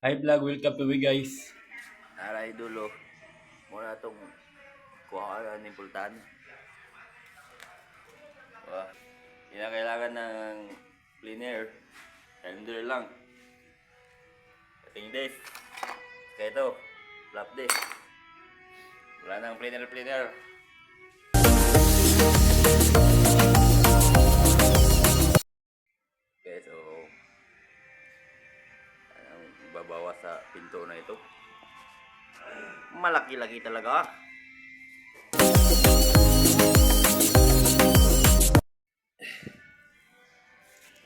Hi vlog, welcome to me guys. Aray dulo. Muna itong kuha ka ng pultan. Wah, hindi na kailangan ng cleaner. Cylinder lang. Ating dish. Kaya ito, flap dish. Wala nang cleaner. Okay, so ang babawas sa pinto na ito. Malaki-laki talaga.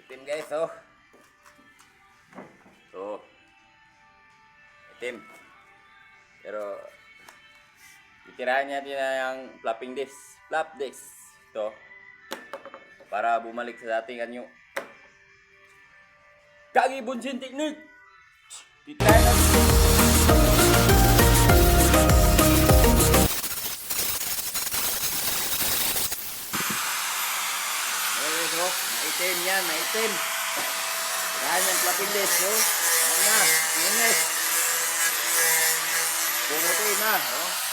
Itim guys, oh. So, itim. Pero, itirahan natin na yung flapping disc. Flap disc. Ito. Para bumalik sa dating anyo. Kagi bunsin technique! Titirahan natin. Maitim yan, maitim. Yan yung flapping disc, oh. Yan na, inis. Pumutin na, oh.